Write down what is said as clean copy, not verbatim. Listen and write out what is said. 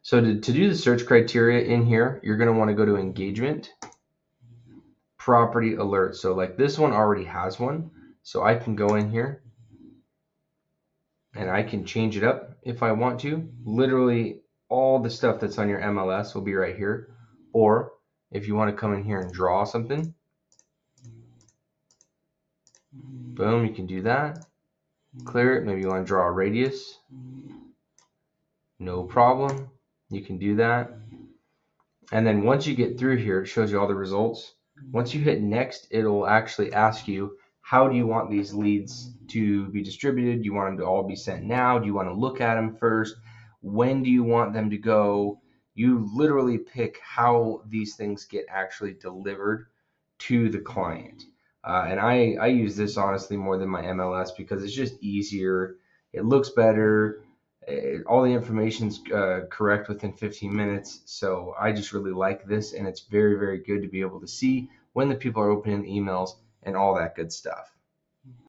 So to do the search criteria in here, you're going to want to go to engagement, property alert. So like this one already has one. So I can go in here and I can change it up if I want to. Literally all the stuff that's on your MLS will be right here. Or if you want to come in here and draw something, boom, you can do that. Clear it. Maybe you want to draw a radius. No problem. You can do that. And then once you get through here, it shows you all the results. Once you hit next, it'll actually ask you, how do you want these leads to be distributed? Do you want them to all be sent now? Do you want to look at them first? When do you want them to go? You literally pick how these things get actually delivered to the client. And I use this honestly more than my MLS because it's just easier. It looks better. All the information's correct within 15 minutes. So I just really like this, and it's very, very good to be able to see when the people are opening the emails and all that good stuff.